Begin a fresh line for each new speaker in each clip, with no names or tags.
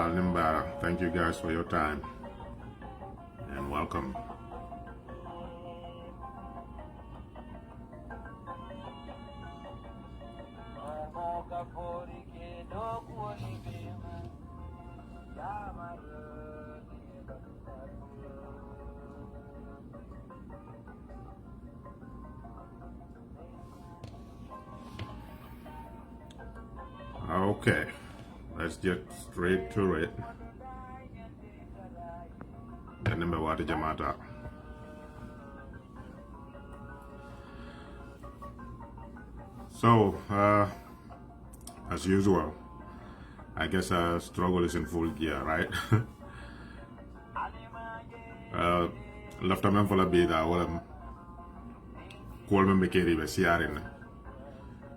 Nimbara. Thank you guys for your time and welcome. Okay, let's get straight to it. Wati Jamata. So, as usual, I guess struggle is in full gear, right? Left a man for a bit, I will call me Mikiri Bessiarin.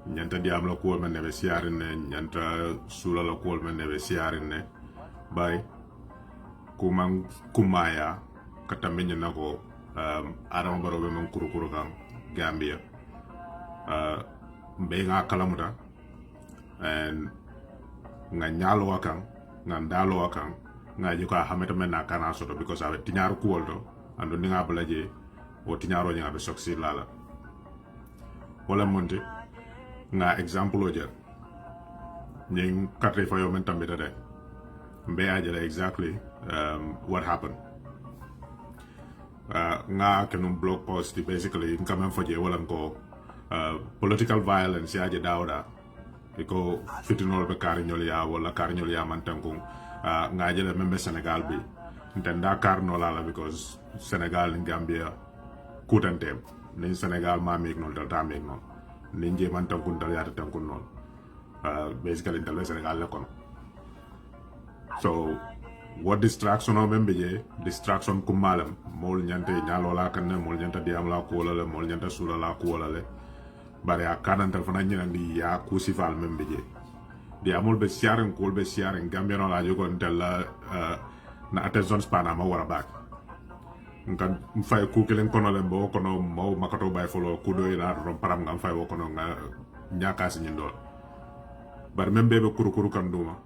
Nyanta diamlo Coleman never siarin, Nyanta Sulala Coleman never siarin, by Kumaya, Katamina Nago, Adam Barrow Kurukurukam, Gambia, being a Kalamuta, and Nanyalo Akang, Nandalo Akang, Najuka Hametamena Kanasoto, because I have Tinaro Kualdo, and Ningabalaje, or Tinaro Yabe Soxi Lala. Wala Monte. Nga example oja ning katre fa yo mentam betade mbe ajala exactly what happened nga kenum blog post basically come for je wala ko political violence ya je dawda ko fitinol be karinyol ya wala karinyol ya mantanku nga jele membe Senegal bi ntenda karno la because Senegal and Gambia couldn't nin Senegal ma meg no dal meg no ninje man tankun dal yata tankun non basically in the Senegal lekon. So what distraction o membe je distraction kumalam mol nyante nyalola kanne mol nyanta diamla ko wala mol nyanta sula la ko wala le bare akana tal fana nyandi ya kusifal membe je di amol be siaren ko be siaren Gambian la jogo ndella na attention span ma wara back nkan mfay ku kelen kono le bo kono mo makato bay folo kudo ila rom param ngam fay wo kono nga nyaka si nyindol bar membe be kuru kan duma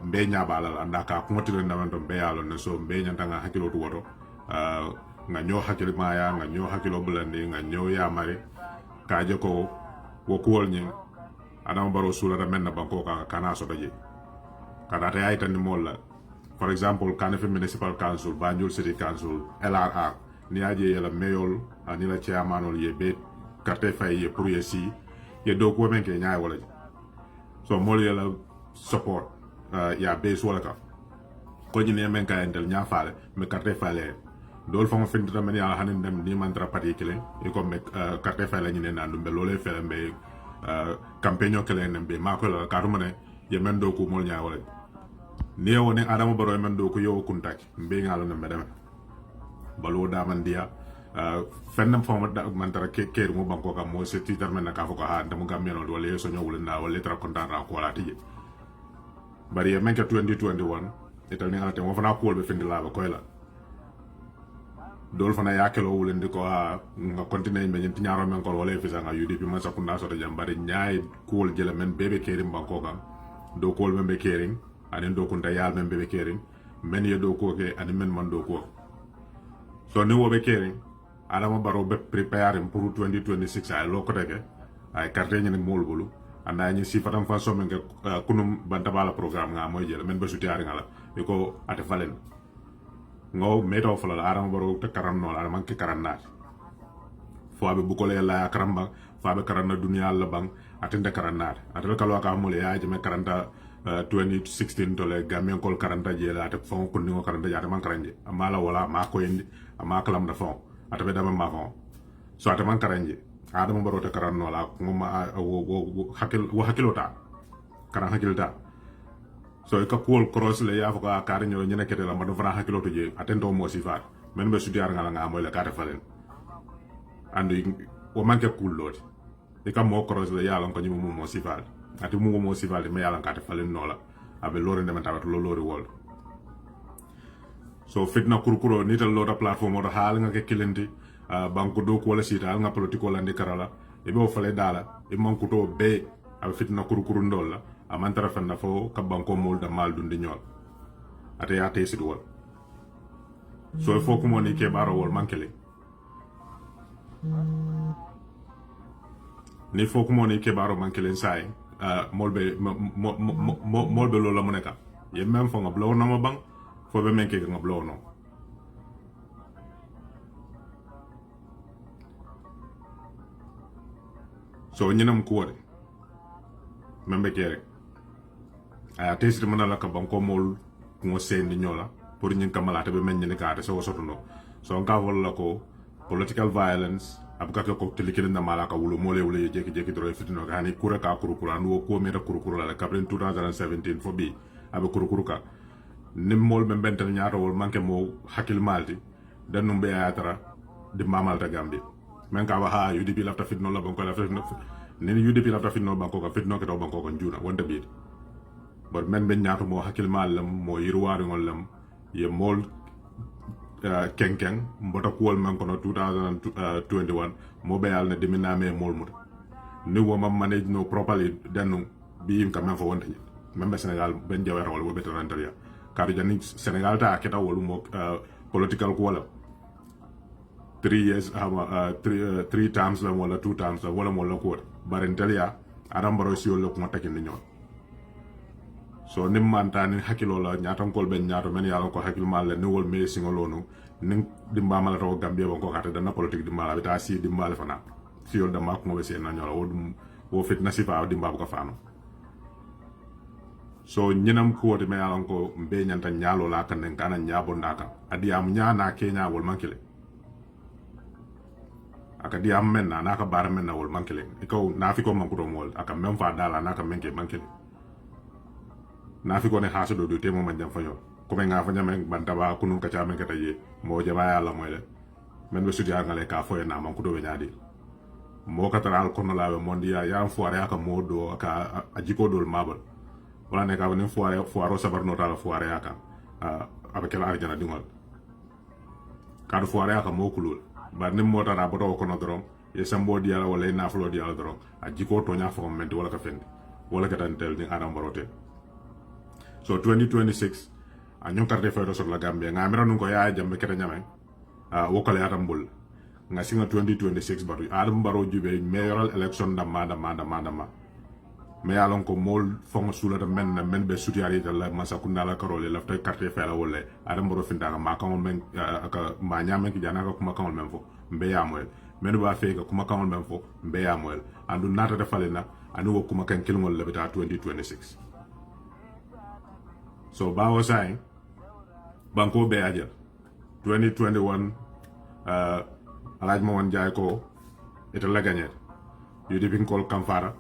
mbe nyabala la ndaka ko motile ndamando mbe yalo ne so mbe nyanta nga hakilo to woto nga nyo hakilo maya nga nyo hakilo bulandi nga nyo ya mari ka joko wo kuwol nyi Adam Barrow sula da menna banko ka kana so daje kada ta ay tan molla. For example, Kanafi Municipal Council, Banjul City Council, LRA, ni aje yela mayor, ani la chairman ol ye be carte fay ye pour ye si ye do ko men ke nyaay wala. So mol yela support ya base wala ka. Ko jini men ka entel nya faale me carte faale. Dol fama findita men ya hanin dem ni mantra parti kele e ko me carte faale ni na ndum be lolé fele be campagne kele nembe mako la karumane ye men do ko mol nyaay wala. Niya wone Adama Barrow men do ko yo kuntak mbe ngalo na medam balu da man dia fennam fama da man tara ke mo banko kam mo se titar men ka foko ha ndam Gambian do le so nyowul na wala tra kontan ra ko la tije bari men ka 2021 etal ni alate mo fana ko be fendi la ba ko la dol fana yakelo wulendi ko ha nga continue be nyenti nyaro men ko wala fi nga UDP man sa kunda so de jambari nyaay ko jele men bebe kerim banko kam do ko men be kerim anen do kunta yal men be kering men ye do ko ke anen men man do ko so ni wo be kering Adama Barrow be prepare pour 2026 ay lo ko tege ay carte ni mol bulu anda ni sifatam fa so men ke kunum bantabala programme nga moy jël men be suti ari ngala ko ate falen ngo meto fala Adama Barrow te karam no la man ke karanna fo abe bu ko le la karamba fa be karanna dunya la bang atende karanna atebe kalwa ka mole ya jeme karanta 2016 to le Gambian kol karanta je la ate fon ko ningo karanta jata man karanje amala wala ma ko indi ama kalam da fon ate be dama ma fon so ate man karanje adama baro te karanno la ngoma hakilota karan hakilta so ka cool cross le ya ko akari nyo nyene kete la madu fana hakiloto je atento mo sifat men be studiar ngala nga moy le kate falen andi o manke cool lot e ka mo cross le ya lon ko nyimu mo sifat ati mu mo sifat me ya lan kate falen nola abe lore de mata lo lore wol so fitna kurkuro nital lota platform o hal nga ke kilenti banko do ko wala sita nga politiko la ndi karala e be o fale dala e manko to be abe fitna kurkuro ndolla amantara fanna fo ka banko mol da mal dundi ñol ate ya tesid wol so fo ko moni ke baro wol mankele ni fo ko moni ke baro mankele say molbe molbe lo la moneka ye même fo nga blow no ma bang fo be menke nga blow no so ñinam ko wori membe kere aya tesid mana la ka banko mol ko sendi ñola pour ñin kamalata be men ñi ka so sotuno so nga wala ko political violence abka ko telikele na mala ka wulu mole wule jeki jeki dro fitino ka ni kura ka kurukura no ko meta kurukura la ka 2017 fo bi abe kurukuruka nim mol be bental ñaato wol manke mo hakil malti danum be ayatara di mamal ta gambi men ka wa ha UDP lafta fitno la banko la fitno ni UDP lafta fitno banko ka fitno ke to banko ko njuna wonde bi but men ben ñaato mo hakil malam mo yirwaari ngolam ye mol kenkeng mbota kuwol man kono 2021 mo bayal na diminame mol mut ni wo mam manage no properly denu bi im kam fo wonde membe Senegal ben jawara wala be tarantaria kadu jani Senegal ta keta wolu mo political ko wala 3 years 3 times la wala 2 times la wala mo la ko barentelia adam baro si wala ko takin ni ñoo so nim mantani hakilo la ñatam kol ben ñaato men yalla ko hakil mal ni wol me singolonu ning dimba mala to Gambia bon ko kata dana politique dimba la ta si dimba la fana fiol da mak mo be sen na ñola wo fitna sifa dimba ko fano so ñinam ko de me yalla ko be ñanta ñaalo la kan en kana ñabo ndaka adi am ñana kenya wol mankile aka di am men na naka bar men na wol mankile e ko na fi ko man ko mol aka même fa dala naka menke mankile na fi ko ne haso do te mo man jam fanyo ko me nga fanya men bantaba kunun ka chamen kata ye mo jaba yalla moy le men be sudi ngale ka fo na man ko do be nyaadi mo ka taral ko no lawe mondia ya foire aka modo aka ajiko dol mabal wala ne ka woni foiro sabar no tala foire aka avec la arjana dingol ka do foire aka mo kulul ba nim mo tara boto ko no drom ye sambo di yalla wala na flo di yalla drom ajiko to nya fo men wala ka fendi wala ka tan tel ni adam barote so 2026 a ñon carte faydo sur la Gambia nga mera nun ko yaaya Jammeh kete ñame wokale atam bul nga singa 2026 batu adam baro jube mayoral election dama me yalon ko mol fonga sula da men be sutiari la masa kunda la karole la tay carte fayla wolle adam baro finta ma kan men aka ma ñame ki jana ko kuma kan men fo mbe ya moy men ba fe ko kuma kan men fo mbe ya moy andu nata defalena anu wo kuma kan kilngol lebita 2026 so bawo say banko be aja 2021 alaj mo won jaay ko ete la gagner yu di bin kol kamfara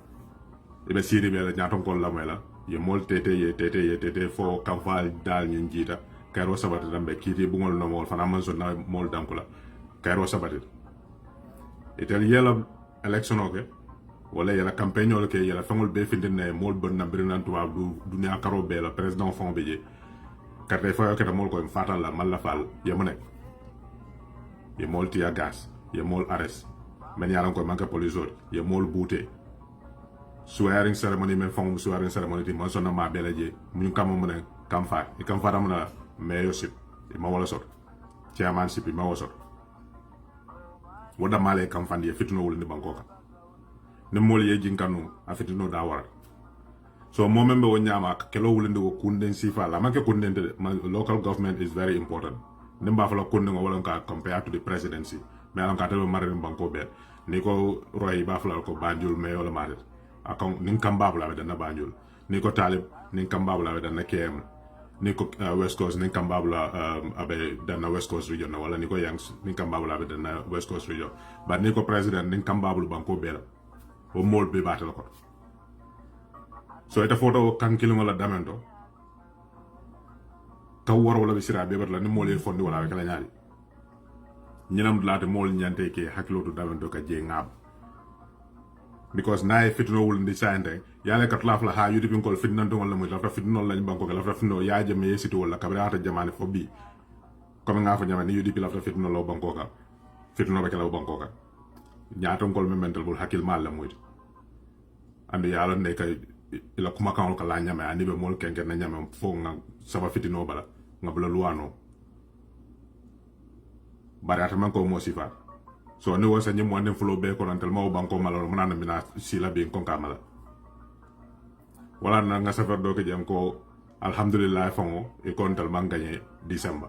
ibe siri be la ñaton kol la mela ye mol tete fo kamfal dal ñu jita kayro sabata dambe kiti bu ngol no mol fana man so na mol dankula kayro sabata etel yela election oke wala yela campagne o ke yela fangol be findine mol bon na brinan tuba du dunya karo be la president fond be je karte fa yo kata mol ko fatal la mal la fal yemone ye mol tia gas ye mol arrest men yalan ko manka police ye mol bouté swearing ceremony men fond swearing ceremony ti man sonna ma bela je mu kam mo ne kam fa e kam fa ramna mayorship e ma wala sot chairmanship e ma wala sot woda male kam fandi fitno wol ni bankoka ne mol ye jinkanu afitino da wara so mo membe wo nyama kelo wulinde wo kunden sifa la make kunden de local government is very important nimba fala kunden wala ka compare to the presidency me ala ka tebe mare banko be ni ko roy ba fala ko banjul me wala mare akon nin kamba bla be na banjul ni ko talib ni kambabla dan na KM ni ko West Coast ni kambabla abe dan na West Coast region wala ni ko Yanks ni kambabla abe dan na West Coast region ba ni ko president ni kambablu banko bela o mol be batal ko so ita photo kan kilimo la damento taw war wala bisira be la ni mol e fondi wala kala nyaali ñinam laate mol ñante ke haklotu damento ka je ngab because naye fitno wul ndi sande yale kat laf la ha yudi bin kol fitnan to wala mo la fitno lañ banko la fitno ya jeme yesitu wala kabrata jamane fo bi comme nga fa ñamani yudi bi la fitno lo banko ka fitno be kala banko ka ñaato kol mental bul hakil mal la moy andu yalla ne kay ila kuma kan ko la ñame ani be mol kenke na ñame fo nga saba fitino bala nga bula luano barata man ko mo sifa so ni wasa nyim wande fulo be ko nantel maw banko malor manana mina sila be kon kamala wala na nga safar do ke jam ko alhamdulillah fango e kontal man gagné décembre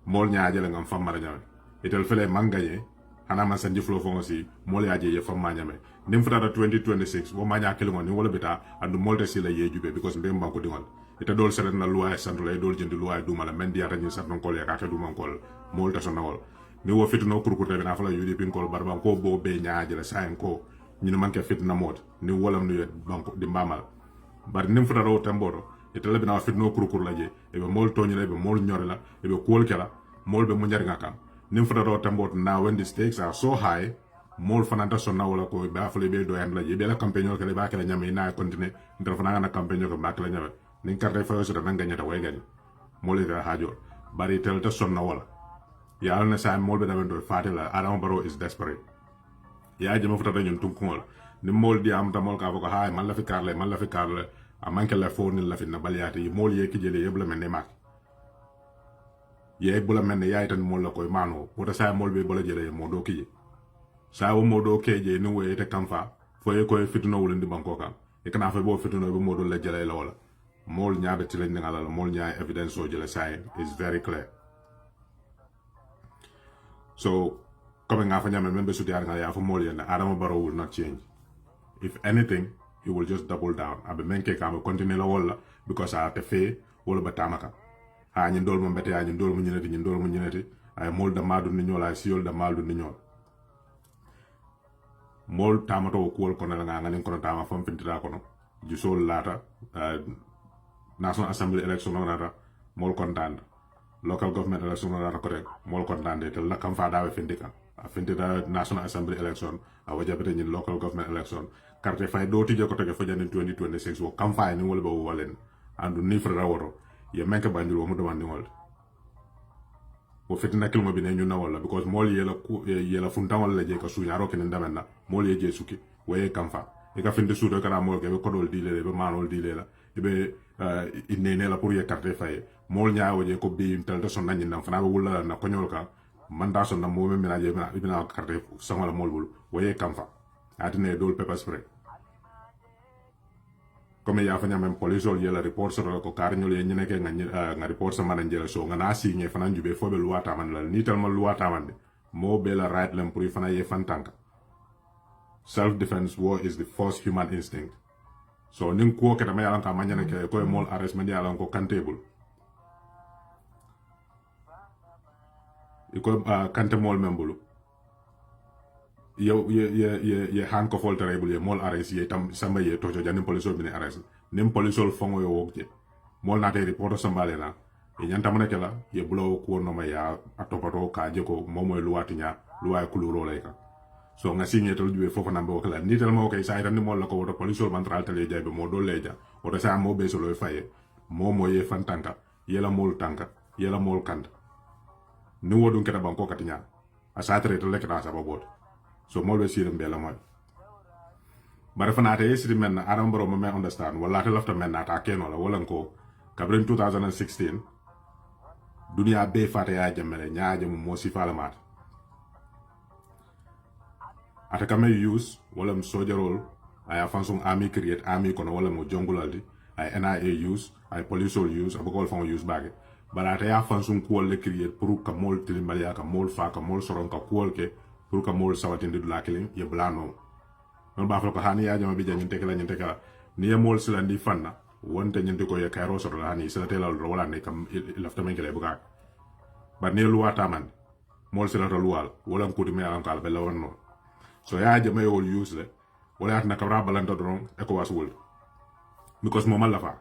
mol nyaaje la ngam famara nyame etel fele man gagné hana man sanji fulo fango si mol yaaje ye famma nyame nim fata 2026 wo ma nyaakeli ngoni wala beta andu molde sila ye jube because mbe banko dingol ita dol sere na loi santo lay dol jendi loi duma la men diata ni santon kol ya ka duma kol mol ta sonawol ni wo fitno kurkurte be na fala yudi pin kol barban ko bo be nyaaje la sayen ko ñu manke fitna mod ni wolam nu yet banko di mbamal bar nim fata ro tambodo ita la bina fitno kurkur la je e be mol toñi la be mol ñore la e be kol kala mol be mu ñar nga kam nim fata ro tambodo now when the stakes are so high mol fananta sonna wala ko ba fele be do yan la je be la campagne ko le ba kala ñame na continue ndar fana na campagne ko ba kala ñame ni carte fa so da nga ta way gani mol ita hajo bari tel ta sonna wala ya na sa mol be da do fatela Adam Barrow is desperate ya jema futata ñun tunkol ni mol di am ta mol ka ko hay man la fi karle a manke la fo ni la fi na baliati mol ye ki jele yebla men ne mak ye bula men ne yaay tan mol la koy mano wota sa mol be bala jele mo do ki sa wo mo do ke je ni we te kamfa fo ye koy fitno wul ndi banko kam e kana fa bo fitno be mo do la jele la wala mol ñaade ci lañ ngala la mol ñaay evidence so jele say is very clear so comme nga fa ñame membe sudi nga ya fa mol yenda Adama Barrow will not change. If anything, he will just double down abe menke kam continue la wala because a te fe wala batamaka ha ñi ndol mo mbete ya ñi ndol mo ñinati ay mol da madu ni ñola siol da madu ni ñol mol tamato ko ko na nga ngani ko tama fam fintira ko no ju sol lata National Assembly election no nata mol kontan local government election no nata ko rek mol kontan de la kam fa dawe findika afintita National Assembly election a wajabete ñi local government election carte fay do tije ko tege fajani 2026 wo kam fay ni wala ba walen andu ni fra raworo ye menke bandir wo mu demandi wol wo fitina kilmo bi ne ñu nawol because mol yela funta wala je ka suñaro ken ndamenna mol ye je suki waye kam fa e ka finde suudo kana mol ke be kodol dilele be manol dilela e be inene la pour ye carte fay mol ñaawo je ko bi tal de son nañi nam fana wala na ko ñol ka manda son na mo me menaje bina carte samala molbul waye kamfa atine dol pepper spray comme ya fanya même police yela report so ko karñol ye ñene ke nga report sa manager so nga na signé fana njube fobe loi taman la ni talma loi taman mo be la right lem pour fana ye fantanka self defense war is the first human instinct so nin ko ke dama yalan ka manyane ke ko mol arrest man yalan ko kantable iko kante mol membulu ye han ko folterable ye mol arrest ye tam samba ye tojo janim police bi ne arrest nim police fongo yo wokje mol na te report sambale na e nyanta mona kala ye bulo ko no ma ya atopato ka je ko momoy luwati nya luway kuluro lay ka so nga signé tol jube fofu nambe wakala ni tel mo kay sa tan ni mol la ko woto police man tral tele jaybe mo do leja woto sa mo be so loy faye momo ye fantanka yela mol tanka yela mol kanda ni wodun keta banko katinya asatre to lekta sa babot so molbe sirim be la moy bare fanata yesiri men Adama Barrow me understand wala te lafta men ata keno la wala ko kabren 2016 dunia be fata ya jamele nyaaje mo sifala mat ata kame use wala mo sojarol ay fansung army create army kono wala mo jongulaldi ay NIA use ay police use abokol fon use bagge balata ya fansung ko le create pour ka mol tilimbalia ka mol fa ka mol soron ka ko ke pour ka mol sawatinde dula kelin ye blano non ba fa ko hani ya jama bi jangin tekala ni mol silandi fanna wonte nyinte ko ye kairo so la ni sila tela wala ne kam lafta men kele buka ba ne luwa taman mol sila luwal wala ko me an kala bela wonno so ya Jammeh wol use le wala atna kabra balanta dron e ko waswul because mo malafa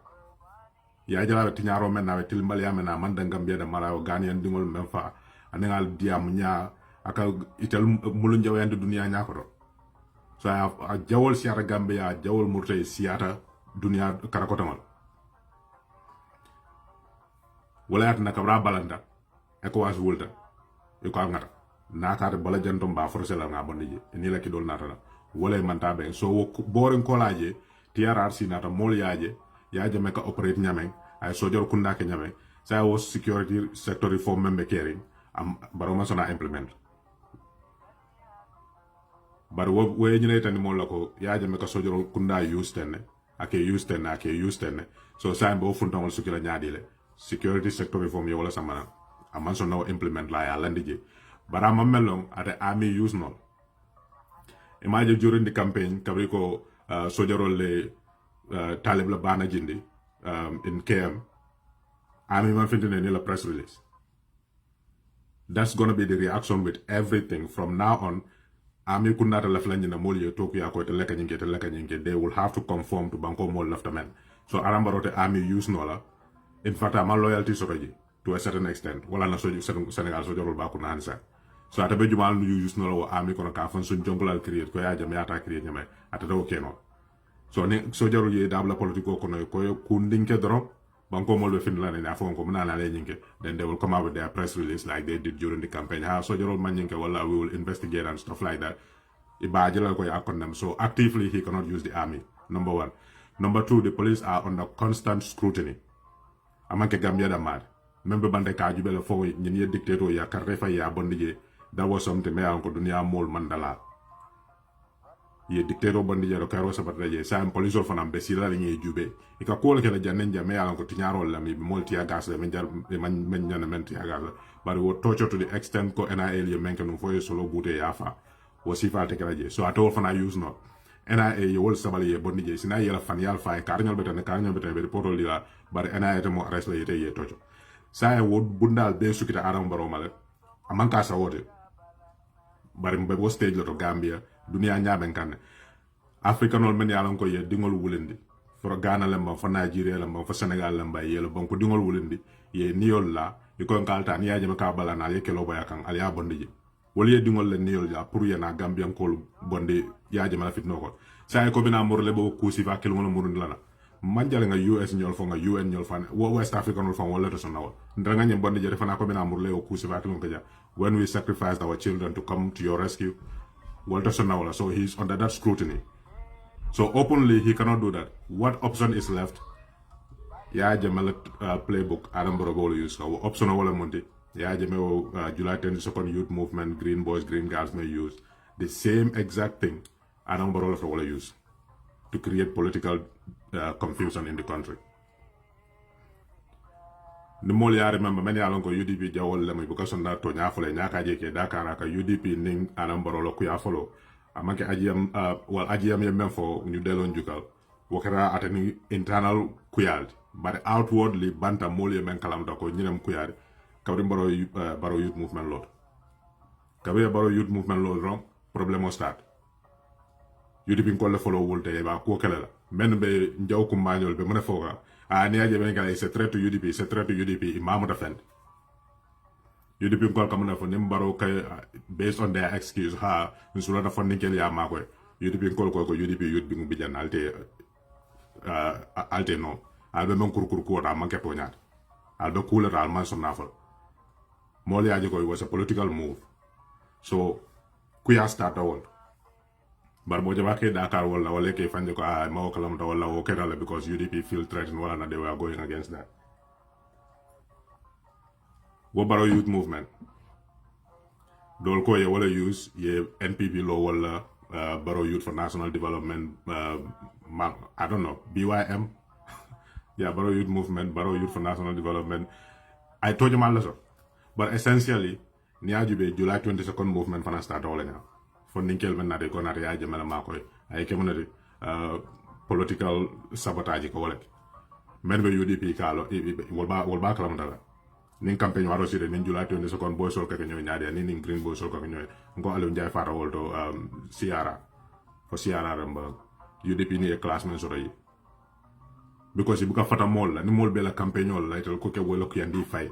ya jala tinyaro men na til mbal ya men na manda Gambia da marawo Ghanaian dingol men fa anengal diam nya aka itel mulun jawande dunia nya ko so a jawol siata Gambia jawol murtay siata dunia karakotamal wala atna kabra balanta e ko waswulta e ko ngata nakata bala jantom ba forcé la nga bondi ni la ki dol nata wala manta be so boring kolaje TRRC nata mol yaaje Jammeh ka operate Nyameng ay sojor kunda ke Nyameng sa was security sector reform membe caring am Barrow masona implement bar we ñu tani mo lako Jammeh ka sojor kunda use tenne so sa mbo funtamol sukila nyaadile security sector reform yo wala sama am so no implement la ya landije bara mamelong ate army use no imagine during the campaign kabriko sojorol le talib la bana jindi in KM army man fintine ni la press release that's gonna be the reaction with everything from now on army kunata la flanje na moli to ya ko te leka nyinge they will have to conform to banko mol lafta men so arambarote army use no la in fact my loyalty sotoji to a certain extent wala na soju Senegal sojorol ba ko nansa so ata be jumal nu use no la army kono ka fon sun jongolal create ko Jammeh ata create Nyameh ata do keno so ne sojaru ye dabla politiko kono ko kundinke dro banko molbe finla ne afon ko mena la nyinke then they will come out with their press release like they did during the campaign how sojaru manyinke wala we will investigate and stuff like that ibajela ko yakon them so actively he cannot use the army number 1 number 2 the police are under constant scrutiny amanke Gambia da mad membe bande ka jubele fo ñi dictator ya karrefa ya bondije that was something me an ko dunia mol mandala ye dictator bandi jaro karo sabata je sam police of an ambassador ni jube e ka ko le jannen Jammeh ya ko tinyaro la mi multi agas le men jar men nyana men ti agas bari wo torture to the extent ko NIA ye men kan fo solo bute ya fa wo sifa te kala je so ato fana use not NIA ye wol sabali ye bandi je sina ye la fan yal fa karnyol beten be portol dila bari NIA te mo arrest le ye torture sa wo bundal be sukita aram Barrow male amanka sa wote bari mbe wo stage to Gambia dunia nyaben kan africanol men yalon ko ye dingol wulendi for Ghana lamba for Nigeria lamba for Senegal lamba ye lo bonko dingol wulendi ye niol la iko ngalta ni Jammeh ka bala na ye kelo boya kan aliya bondi woli ye dingol le niol ya pour ye na Gambian ko bondi Jammeh la fitno ko say ko bina morle bo kusi va kelo mo murun lana manjal nga US ñol fo nga UN ñol fan West African fan wala to sonaw ndanga ñe bondi je defana ko bina morle o kusi va kelo ko ja when we sacrificed our children to come to your rescue Walter Sonawala, so he's under that scrutiny. So openly, he cannot do that. What option is left? Jammeh playbook, Adam Barrow will use. Option wala monte. Jammeh July 22nd youth movement, green boys, green girls may use. The same exact thing Adam Barrow will use to create political confusion in the country. The more I remember many along ko UDP jawol lemo because on that to nyafole nyaka jeke Dakar ka UDP ning Adam Barrow lo kuya follow amanke ajiyam wal ajiyam yem fo ñu delon jukal wakara atani internal kuyal but outwardly banta mole men kalam da ko ñinem kuyal kawri Barrow youth movement lot kawri Barrow youth movement lot wrong problem o start UDP ko le follow wolte ba ko kala men be njaw ko mañol be mena foga ni Jammeh kala c'est très to UDP imamu da fen UDP ko kam na fo nim Barrow kay based on their excuse ha nsula da fon nikel ya mako UDP ko UDP youth bi ngi bijan alte no albe men kur ko ta manke to nyaat albe kula dal man sonna fo mo li aji ko was a political move so kuya start awol bar mo jaba ke Dakar wala ke fanje ko ma kalam ta wala o kerala because UDP feel threatened wala na they were going against that wo Barrow youth movement dol ko ye wala use ye NPP law wala Barrow youth for national development I don't know BYM yeah Barrow youth movement Barrow youth for national development I told you mal so but essentially ni ajube July 22nd movement fana start wala nya fo ninkel men na de ko na Jammeh la makoy ay ke monati political sabotage ko wala men be UDP kalo wolba kala mantala nin campagne waro sire nin July 22 boy sol ka ñoy ñaade nin green boy sol ka ñoy ngo alu ndjay fara wolto Ciara fo Ciara ramba UDP ni e classmen so ray because ibuka fata mol la ni mol be la campagne la itel ko ke wolo ko yandi fay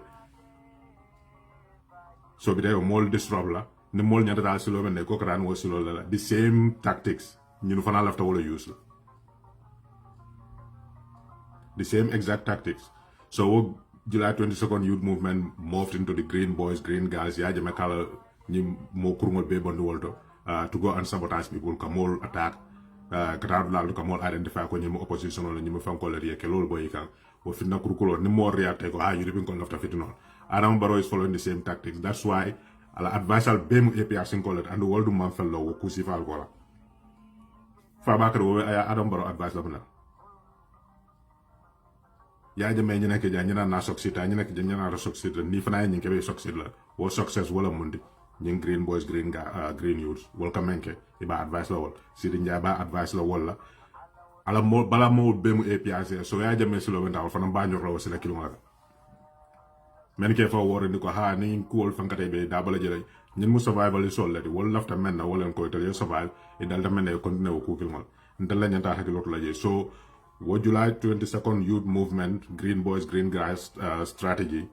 so bi day mol disrupt la ni mol nyata dal silo men ko kran wo silo la the same tactics ñu fana lafta wala use la the same exact tactics so July 22nd youth movement morphed into the green boys green girls ya Jammeh kala ni mo kurngol be bondu wolto to go and sabotage people kamol attack kataadu laal ka mol identify ko ñimo opposition la ñimo fankol riye ke lol boy kan wo finna kurkulo ni mo reate ko you dipin kon lafta fitino Adam Barrow is following the same tactics that's why ala advisal bem APR sinkolet and the world man fello wo kusifal ko la fa bakar wo Adam Barrow advice la bana ya Jammeh ñu nek ja ñu na succeed ñu nek ñu na succeed ni fana ñi ke be succeed la wo success wala mundi ñing green boys green green youths welcome menke iba advice la wol Sidi Ndiaye ba advice la wol la ala mo bala mo bemu APR so ya Jammeh silo wenda fana ba ñor la wo sila kiluma men ke fa wore ni ko ha ni ko wol fankate be da bala jere ñin mu survival sol la di wol lafta men na wolen ko tel survive e dal da men e continue wo ko kilmal ndal la ñanta hakki lot la je so wo July 22nd youth movement green boys green guys strategy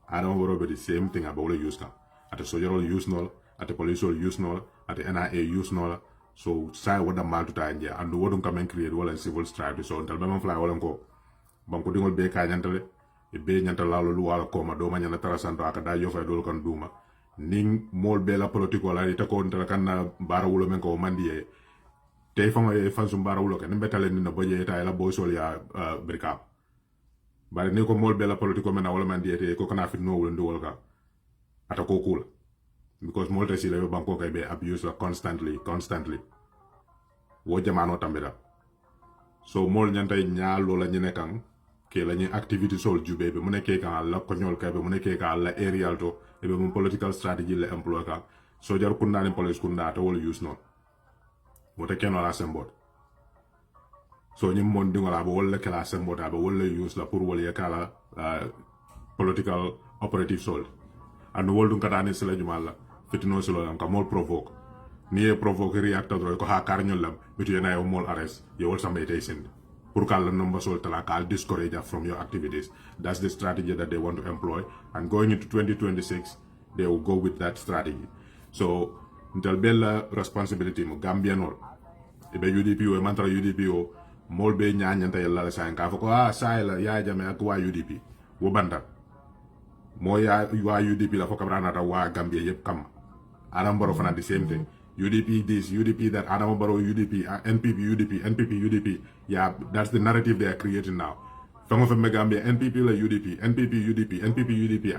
Adam Barrow be the same thing about use kan ate sojarol use nol ate police use nol ate NIA use nol so sai wada maltuta nje andu wodum kamen create wala civil strife so dal be man fly wala ko banko dingol be ka ñantale e be ñantala lu wala ko ma do ma ñana tarasanto aka da yo fay dol kan duma ning mol be la politiko la ita ko ndala kan bara wulo men ko mandiye tay fama e fansum bara wulo kan betale ni na boje tay la boy sol ya brika bare ne ko mol be la politiko men wala mandiye te ko kana fit no wulo ndol ka ata ko cool because mol te sile banko kay be abuse la constantly wo jamano tambira so mol ñantay ñaalo la ñene kan ke la ñi activity sol jube be mu nekké kan la ko ñol kay be mu nekké kan la aerial to e be mu political strategy le employ kan so jar kunda ni police kunda to wol use non wote keno la sembot so ñi mon dingola bo wol la sembot ba wol use la pour wol ya kala political operative sol and wol dun katani sila jumala fitino silo lam ka mol provoke ni e provoke reactor ko ha kar ñolam bitu yana yo mol arrest yo wol sambe tay sin pour kal la number sol tala kal discourage from your activities that's the strategy that they want to employ and going into 2026 they will go with that strategy so until bella responsibility mo Gambian or e be UDP o mantra UDP o mol be ñañanta yalla sa ka fa ko sa la ya Jammeh ak wa UDP wo banda mo ya wa UDP la fo kabrana ta wa Gambia yep kam Adam Barrow fana the same thing UDP this UDP that Adam Barrow UDP NPP UDP yeah that's the narrative they are creating now from Gambia NPP la UDP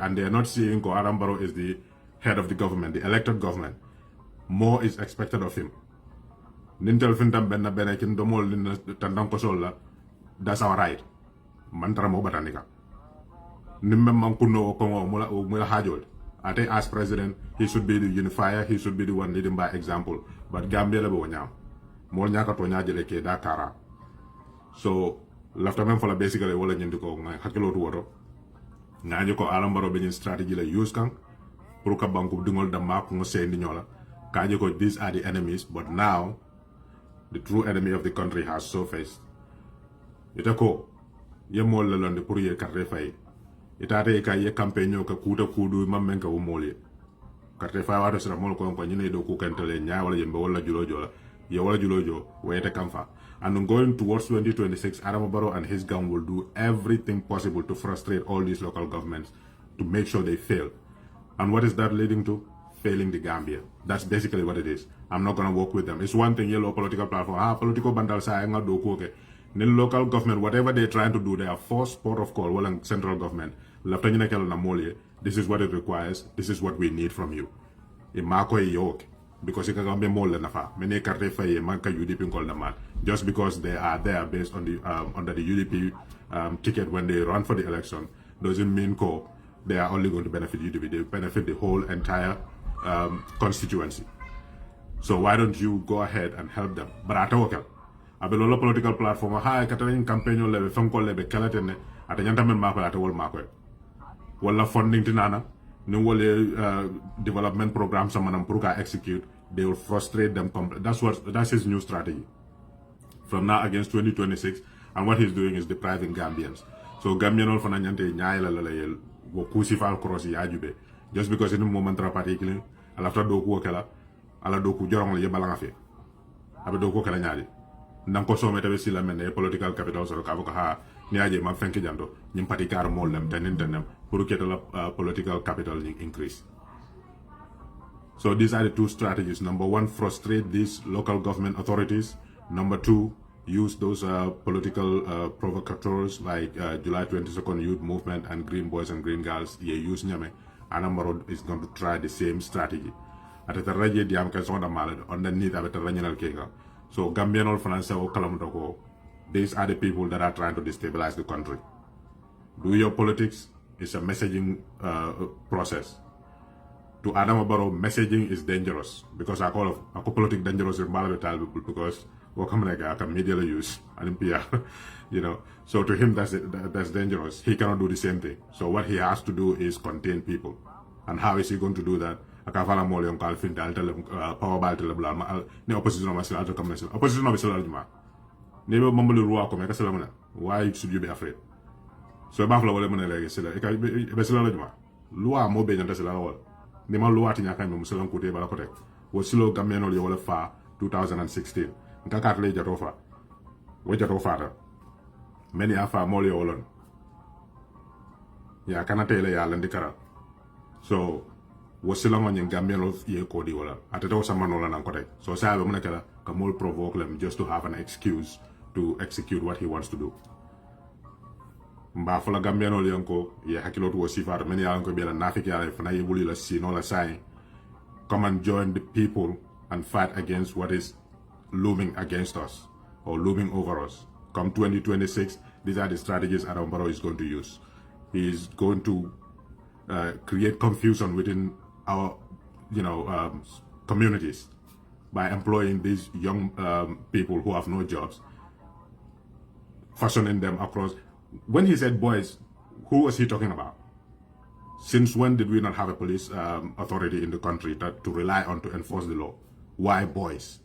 and they are not seeing ko Adam Barrow is the head of the government the elected government more is expected of him nintel fintam benna kin domol tandam ko solla that's our right mantara mo batanika nimme man kuno ko mo hajol ate as president he should be the unifier he should be the one leading by example but Gambia la bo nyam mo nyaka to nyaajele ke Dakar so lafta men fola basically wala ñindi ko ngay hakilo to woto ngaaji ko Adam Barrow be strategy la use kan pour ka banku dingol da mak mo sendi ñola kaaji ko these are the enemies but now the true enemy of the country has surfaced ita ko yemol la londe pour ye carte fay itate ka ye campagne ka kuta kudu mammen ka umole carte fay wato sira mol ko ñine do ku kantale nya wala yembe wala julojo la ye wala julojo wayete kamfa and going towards 2026 Adam Barrow and his gang will do everything possible to frustrate all these local governments to make sure they fail. And what is that leading to? Failing the Gambia. That's basically what it is. I'm not going to work with them. It's one thing, yellow political platform. Political bandal sa nga do ko ke. Nil local government, whatever they're trying to do, they are forced port of call walang central government. Lafta ñu nekkal na molye. This is what it requires. This is what we need from you. E mako e yok. Because ika gambe mol na fa. Mene carte faye manka UDP call na just because they are there based on the under the UDP ticket when they run for the election doesn't mean they are only going to benefit UDP. They benefit the whole entire constituency. So why don't you go ahead and help them? But atawakal abe lolo political platform ha katarin campaign lebe fanko lebe kalatene ata nyanta men mako ata wol mako wala funding tinana ni wole development program sa manam pour ka execute, they will frustrate them. That's his new strategy from now against 2026. And what he's doing is depriving Gambians. So Gambian all fana nyante nyaay la yel wo kusifal cross ya jube just because in a moment particular alafta do ko kala ala do ko jorong la yebala nga fe abe do ko kala nyaade ndang ko so meta be sila men political capital so ka ko ha ni aje ma fenk jando nyim parti kar mollem tanin tanem pour que la political capital increase. So these are the two strategies. Number one, frustrate these local government authorities. Number two, use those political provocateurs like July 22nd Youth Movement and Green Boys and Green Girls. Yeah, use Jammeh. Anamaro is going to try the same strategy. At the Raja Diamka Sonda Malad, underneath at the Ranal Kega. So Gambian all finance or Kalamdoko. These are the people that are trying to destabilize the country. Do your politics. It's a messaging process. To Adam Barrow, messaging is dangerous because I call politics dangerous in Malawital people because I media use and PR, you know. So to him that's dangerous. He cannot do the same thing. So what he has to do is contain people. And how is he going to do that? Akafala mole on Calvin power battle bla ne opposition ma sila come opposition ma sila juma. Nebe mamulu ruwa ko me ka sila mana. Why should you be afraid? So bafla wala mana legi sila e ka be sila juma. Loi mo be nyanta sila wala. Ni ma loi ti nyaka me musulan kote bala kote. Wo silo Gambian yo wala fa 2016. Nka katle jato fa. We jato fa. Many afa mole olon. Ya kana tele ya landi kara. So wasila mo nyen Gambian of ye kodi wala. Atata sama nola nan kote. So sa be mona kala ka mol provoke them just to have an excuse to execute what he wants to do. Mba fola Gambian yanko ye hakilo to wasifar many yanko be la nafiki ya fana ye wuli la sino la sai. Come and join the people and fight against what is looming against us or looming over us. Come 2026, these are the strategies Adam Barrow is going to use. He is going to create confusion within our, communities by employing these young people who have no jobs, fashioning them across. When he said boys, who was he talking about? Since when did we not have a police authority in the country to rely on to enforce the law? Why boys?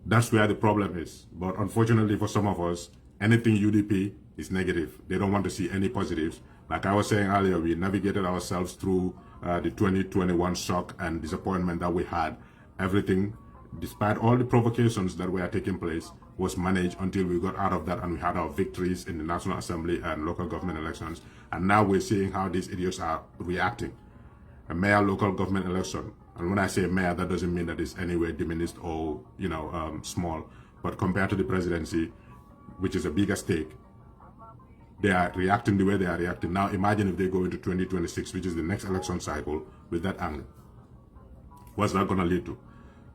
That's where the problem is. But unfortunately for some of us, anything UDP is negative. They don't want to see any positives. Like I was saying earlier, we navigated ourselves through the 2021 shock and disappointment that we had. Everything, despite all the provocations that were taking place, was managed until we got out of that and we had our victories in the National Assembly and local government elections. And now we're seeing how these idiots are reacting. A mayor local government election. And when I say mayor, that doesn't mean that it's anywhere diminished or, small. But compared to the presidency, which is a bigger stake, they are reacting the way they are reacting. Now imagine if they go into 2026, which is the next election cycle, with that angle. What's that going to lead to?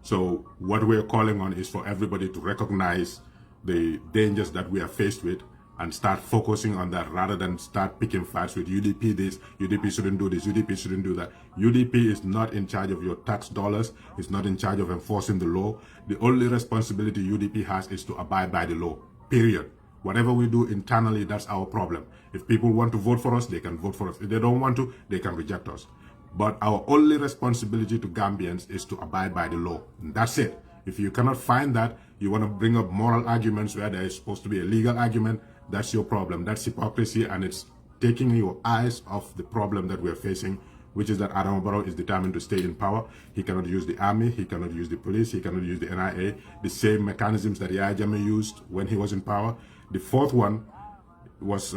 So what we're calling on is for everybody to recognize the dangers that we are faced with and start focusing on that rather than start picking fights with UDP this, UDP shouldn't do this, UDP shouldn't do that. UDP is not in charge of your tax dollars. It's not in charge of enforcing the law. The only responsibility UDP has is to abide by the law, period. Whatever we do internally, that's our problem. If people want to vote for us, they can vote for us. If they don't want to, they can reject us. But our only responsibility to Gambians is to abide by the law. And that's it. If you cannot find that, you want to bring up moral arguments where there is supposed to be a legal argument, that's your problem. That's hypocrisy, and it's taking your eyes off the problem that we're facing, which is that Adam Barrow is determined to stay in power. He cannot use the army, he cannot use the police, he cannot use the NIA, the same mechanisms that Jammeh used when he was in power. The fourth one was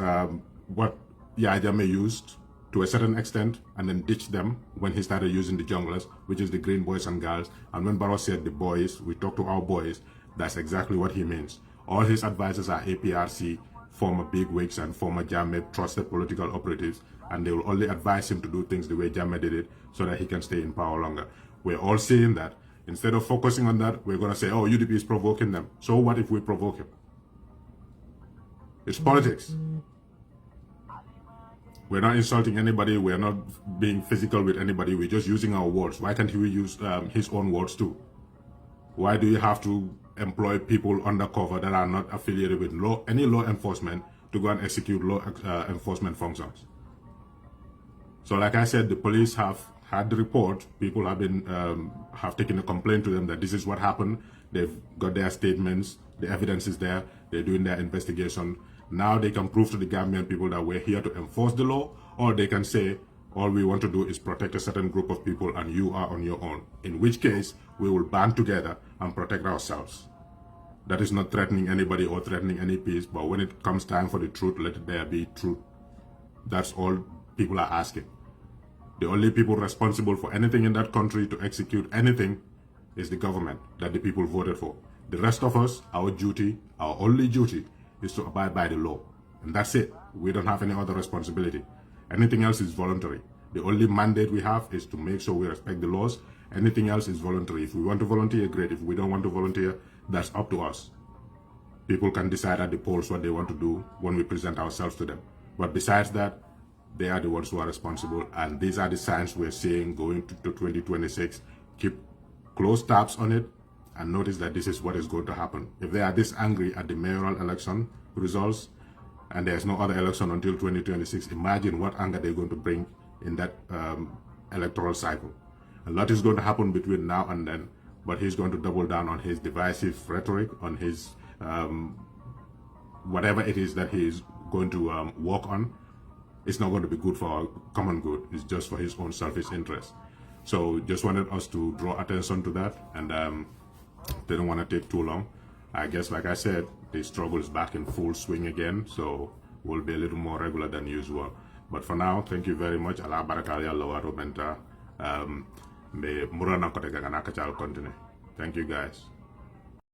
what Jammeh used to a certain extent and then ditched them when he started using the junglers, which is the Green Boys and Girls. And when Barrow said the boys, we talk to our boys, that's exactly what he means. All his advisors are APRC, former bigwigs and former Jammeh trusted political operatives, and they will only advise him to do things the way Jammeh did it so that he can stay in power longer. We're all saying that. Instead of focusing on that, we're going to say, oh, UDP is provoking them. So what if we provoke him? It's politics. We're not insulting anybody. We're not being physical with anybody. We're just using our words. Why can't he use his own words too? Why do you have to employ people undercover that are not affiliated with any law enforcement to go and execute law enforcement functions. So like I said, the police have had the report. People have been have taken a complaint to them that this is what happened. They've got their statements. The evidence is there. They're doing their investigation. Now they can prove to the Gambian people that we're here to enforce the law, or they can say all we want to do is protect a certain group of people and you are on your own. In which case, we will band together and protect ourselves. That is not threatening anybody or threatening any peace, but when it comes time for the truth, let there be truth. That's all people are asking. The only people responsible for anything in that country to execute anything is the government that the people voted for. The rest of us, our duty, our only duty, is to abide by the law. And that's it. We don't have any other responsibility. Anything else is voluntary. The only mandate we have is to make sure we respect the laws. Anything else is voluntary. If we want to volunteer, great. If we don't want to volunteer, that's up to us. People can decide at the polls what they want to do when we present ourselves to them. But besides that, they are the ones who are responsible. And these are the signs we're seeing going to 2026. Keep close tabs on it and notice that this is what is going to happen. If they are this angry at the mayoral election results and there's no other election until 2026, imagine what anger they're going to bring in that electoral cycle. A lot is going to happen between now and then, but he's going to double down on his divisive rhetoric, on his whatever it is that he is going to work on. It's not going to be good for our common good. It's just for his own selfish interest. So just wanted us to draw attention to that, and didn't want to take too long. I guess, like I said, the struggle is back in full swing again, so we'll be a little more regular than usual. But for now, thank you very much. Allah barakal ya Allah wa benta. Me murana kote gana kachal continue. Thank you guys.